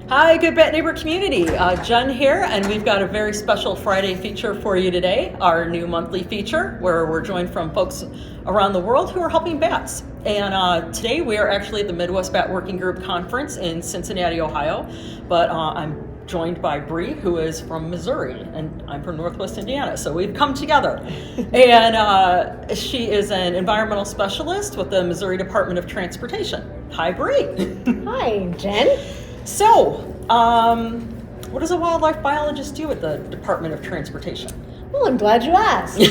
Hi, Good Bat Neighbor community. Jen here, and we've got a very special Friday feature for you today, our new monthly feature, where we're joined from folks around the world who are helping bats. And today we are actually at the Midwest Bat Working Group Conference in Cincinnati, Ohio, but I'm joined by Bree, who is from Missouri, and I'm from Northwest Indiana, so we've come together. And she is an environmental specialist with the Missouri Department of Transportation. Hi, Bree. Hi, Jen. So, what does a wildlife biologist do at the Department of Transportation? Well, I'm glad you asked.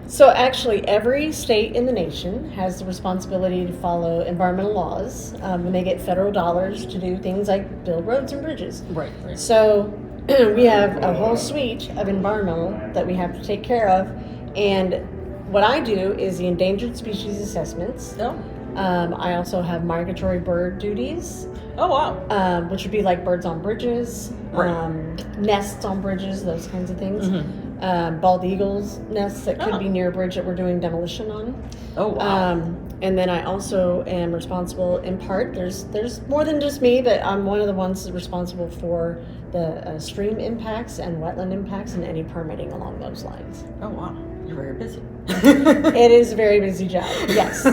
So actually, every state in the nation has the responsibility to follow environmental laws when they get federal dollars to do things like build roads and bridges. Right. So we have a whole suite of environmental that we have to take care of. And what I do is the endangered species assessments. Oh. I also have migratory bird duties. Oh, wow. Which would be like birds on bridges, Right. Nests on bridges, those kinds of things. Mm-hmm. Bald eagles nests that could be near a bridge that we're doing demolition on. Oh, wow. And then I also am responsible in part, there's more than just me, but I'm one of the ones that's responsible for the stream impacts and wetland impacts and any permitting along those lines. Oh, wow. You're very busy. It is a very busy job. Yes.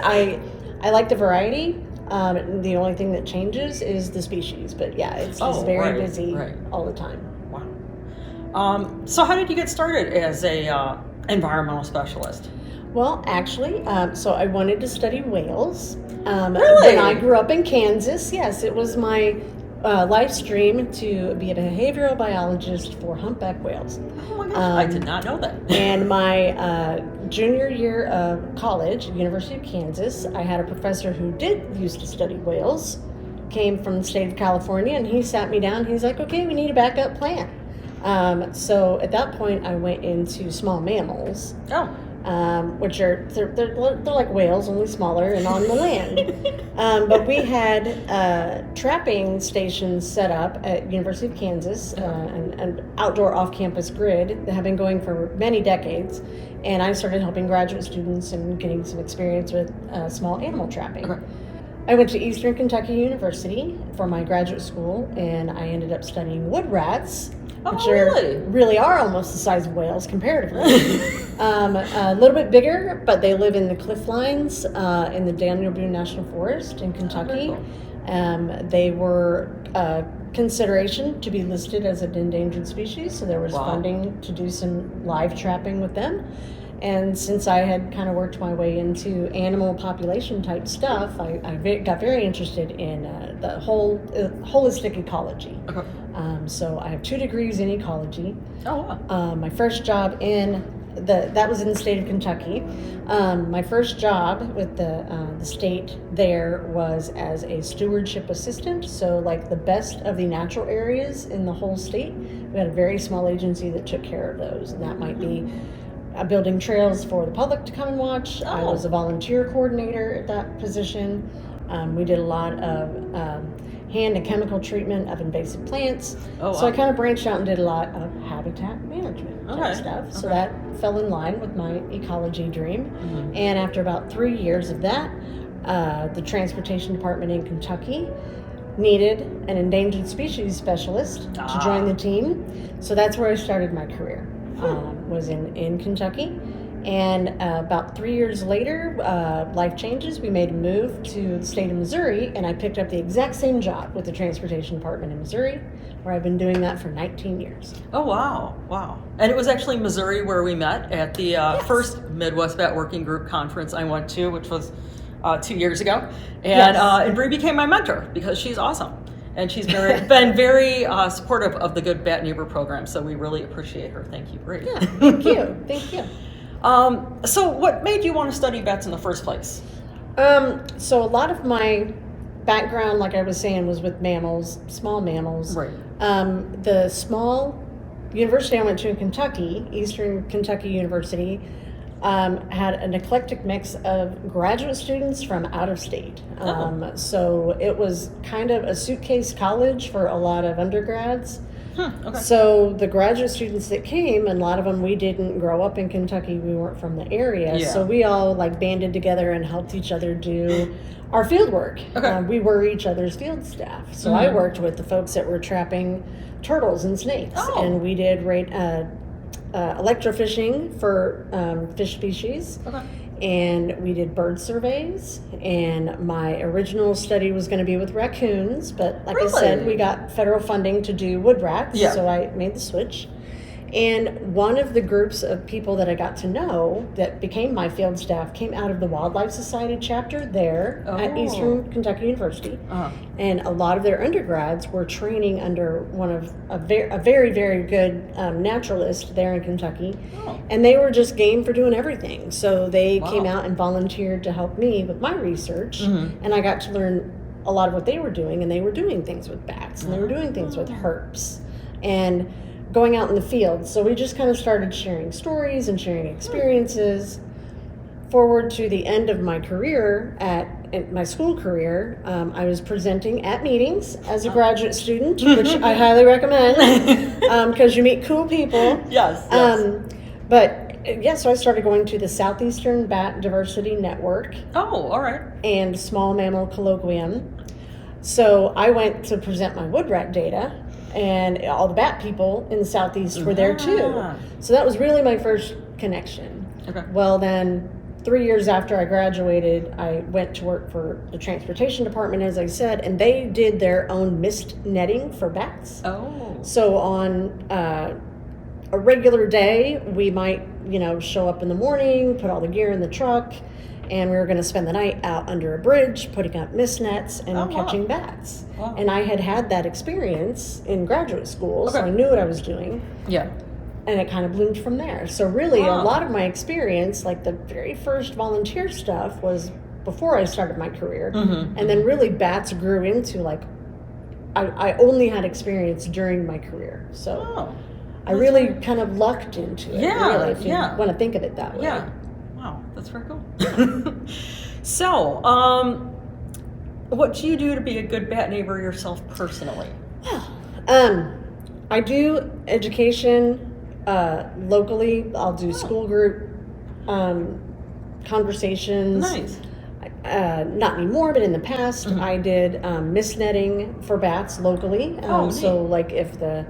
I like the variety. The only thing that changes is the species, but yeah, it's just very busy all the time. Wow. So how did you get started as a environmental specialist? Well, actually, so I wanted to study whales. Really? When I grew up in Kansas, yes, it was my life dream to be a behavioral biologist for humpback whales. Oh my gosh, I did not know that. And my junior year of college, University of Kansas, I had a professor who used to study whales, came from the state of California, and he sat me down. He's like, okay, we need a backup plan. So at that point, I went into small mammals. Oh. Which they're like whales, only smaller and on the land. But we had trapping stations set up at University of Kansas, an outdoor off-campus grid that have been going for many decades. And I started helping graduate students and getting some experience with small animal trapping. Okay. I went to Eastern Kentucky University for my graduate school, and I ended up studying wood rats. Which really are almost the size of whales comparatively. A little bit bigger, but they live in the cliff lines in the Daniel Boone National Forest in Kentucky. They were consideration to be listed as an endangered species, so there was funding to do some live trapping with them. And since I had kind of worked my way into animal population type stuff, I got very interested in the whole holistic ecology. Okay. So I have 2 degrees in ecology. Oh, wow. My first job that was in the state of Kentucky. My first job with the state there was as a stewardship assistant. So like the best of the natural areas in the whole state, we had a very small agency that took care of those. And that might be building trails for the public to come and watch. I was a volunteer coordinator at that position. We did a lot of hand and chemical treatment of invasive plants. Oh, wow. So I kind of branched out and did a lot of habitat management type stuff. So that fell in line with my ecology dream. Mm-hmm. And after about 3 years of that, the transportation department in Kentucky needed an endangered species specialist to join the team. So that's where I started my career, was in Kentucky. And about 3 years later, life changes. We made a move to the state of Missouri, and I picked up the exact same job with the Transportation Department in Missouri, where I've been doing that for 19 years. Oh, wow. And it was actually Missouri where we met at the first Midwest Bat Working Group conference I went to, which was 2 years ago. And Bree became my mentor because she's awesome. And she's been very supportive of the Good Bat Neighbor program, so we really appreciate her. Thank you, Bree. Yeah, thank you. So what made you want to study bats in the first place? So a lot of my background, like I was saying, was with mammals, small mammals. Right. The small university I went to in Kentucky, Eastern Kentucky University, had an eclectic mix of graduate students from out of state. So it was kind of a suitcase college for a lot of undergrads. Okay. So the graduate students that came, and a lot of them, we didn't grow up in Kentucky. We weren't from the area. Yeah. So we all like banded together and helped each other do our field work. Okay. We were each other's field staff. So I worked with the folks that were trapping turtles and snakes. Oh. And we did electrofishing for fish species. Okay. And we did bird surveys, and my original study was going to be with raccoons, but like I said, we got federal funding to do wood rats, so I made the switch. And one of the groups of people that I got to know that became my field staff came out of the Wildlife Society chapter there at Eastern Kentucky University. And a lot of their undergrads were training under one of a very, very good naturalist there in Kentucky. And they were just game for doing everything. So they came out and volunteered to help me with my research. And I got to learn a lot of what they were doing. And they were doing things with bats, and they were doing things with herps, and going out in the field. So we just kind of started sharing stories and sharing experiences. Forward to the end of my career at my school career, I was presenting at meetings as a graduate student, which I highly recommend because you meet cool people. Yes. So I started going to the Southeastern Bat Diversity Network. Oh, all right. And Small Mammal Colloquium. So I went to present my wood rat data, and all the bat people in the Southeast were there too. So that was really my first connection. Okay. Well, then 3 years after I graduated, I went to work for the transportation department, as I said, and they did their own mist netting for bats. Oh. So on a regular day, we might, show up in the morning, put all the gear in the truck, and we were going to spend the night out under a bridge putting up mist nets and catching bats. Wow. And I had that experience in graduate school, so I knew what I was doing. Yeah. And it kind of bloomed from there. So really, a lot of my experience, like the very first volunteer stuff, was before I started my career. And then really bats grew into I only had experience during my career. So I really kind of lucked into it, really, if you want to think of it that way. Yeah. Wow, that's very cool. So, what do you do to be a good bat neighbor yourself personally? I do education locally. I'll do school group conversations. Nice. Not anymore, but in the past, I did mist netting for bats locally. So, like if the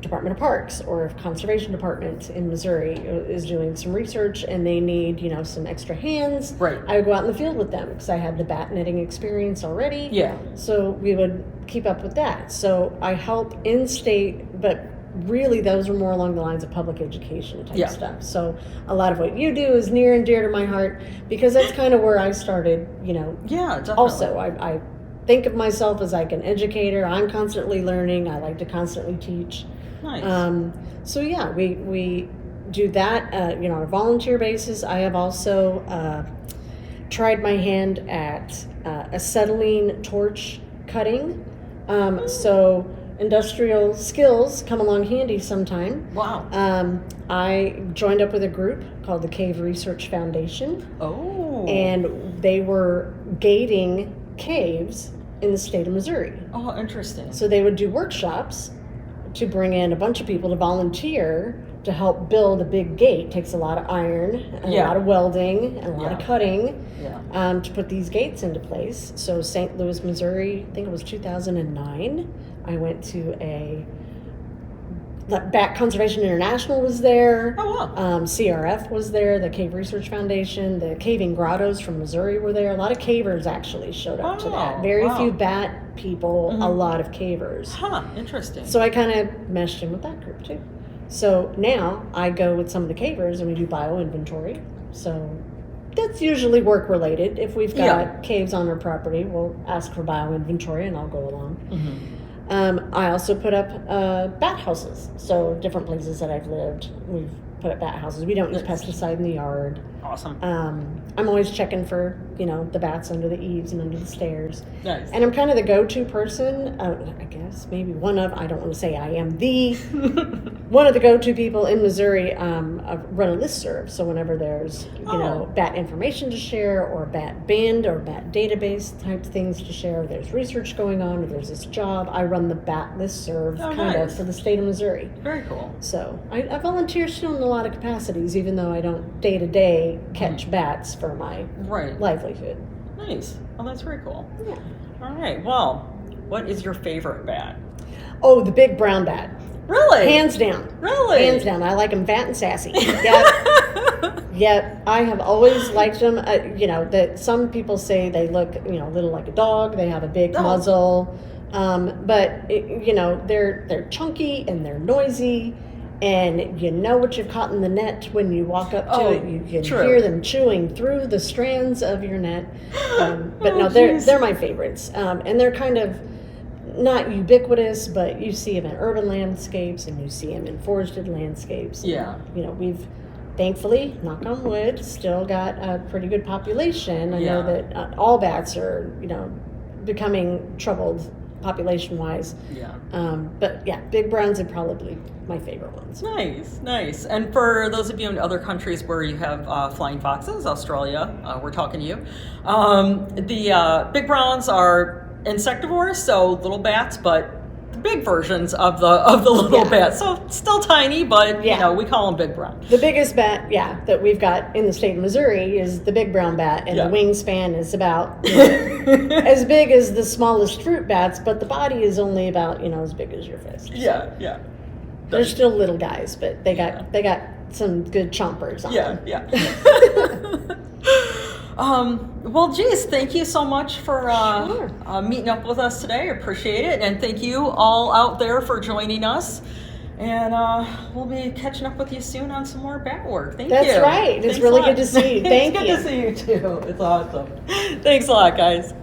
Department of Parks or if Conservation Department in Missouri is doing some research and they need, some extra hands, I would go out in the field with them because I had the bat netting experience already. Yeah. So we would keep up with that. So I help in-state, but really those are more along the lines of public education type stuff. So a lot of what you do is near and dear to my heart because that's kind of where I started, Yeah, definitely. Also, I think of myself as like an educator. I'm constantly learning. I like to constantly teach. Nice. So yeah, we do that, on a volunteer basis. I have also tried my hand at acetylene torch cutting. So industrial skills come along handy sometime. Wow. I joined up with a group called the Cave Research Foundation. Oh. And they were gating caves in the state of Missouri. Oh, interesting. So they would do workshops to bring in a bunch of people to volunteer to help build a big gate. It takes a lot of iron and a lot of welding and a lot of cutting to put these gates into place. So St. Louis, Missouri, I think it was 2009, I went to Bat Conservation International was there. Oh, wow. CRF was there, the Cave Research Foundation, the Caving Grottos from Missouri were there. A lot of cavers actually showed up to that. Very few bat people, a lot of cavers. Huh, interesting. So I kind of meshed in with that group too. So now I go with some of the cavers and we do bioinventory. So that's usually work related. If we've got caves on our property, we'll ask for bioinventory and I'll go along. I also put up bat houses. So different places that I've lived, we've put up bat houses. We don't use pesticide in the yard. Awesome. I'm always checking for, the bats under the eaves and under the stairs. Nice. And I'm kind of the go-to person, I guess, maybe I don't want to say I am the, one of the go-to people in Missouri. I run a listserv, so whenever there's, bat information to share, or bat band or bat database type things to share, there's research going on, or there's this job, I run the bat listserv of for the state of Missouri. Very cool. So I volunteer still in a lot of capacities, even though I don't day-to-day catch bats for my livelihood. Nice. Well, that's very cool. Yeah. All right. Well, what is your favorite bat? Oh, the big brown bat. Really? Hands down. Really? Hands down. I like them fat and sassy. Yep. Yep. I have always liked them. That some people say they look, a little like a dog. They have a big muzzle. But they're chunky and they're noisy. And you know what you've caught in the net when you walk up to it. You can hear them chewing through the strands of your net. They're my favorites. And they're kind of not ubiquitous, but you see them in urban landscapes and you see them in forested landscapes. Yeah. We've thankfully, knock on wood, still got a pretty good population. I know that all bats are, becoming troubled population-wise. Yeah. But yeah, big browns are probably my favorite ones. Nice. And for those of you in other countries where you have flying foxes, Australia, we're talking to you. The big browns are insectivores, so little bats, but the big versions of the little bats. So still tiny, but we call them big brown. The biggest bat, that we've got in the state of Missouri is the big brown bat, and the wingspan is about as big as the smallest fruit bats, but the body is only about as big as your fist. Yeah. They're still little guys, but they got some good chompers on them. Yeah. Well, geez, thank you so much for meeting up with us today. I appreciate it. And thank you all out there for joining us. And we'll be catching up with you soon on some more bat work. Thank you. That's right. It's really good to see you. Thank you. It's good to see you, too. It's awesome. Thanks a lot, guys.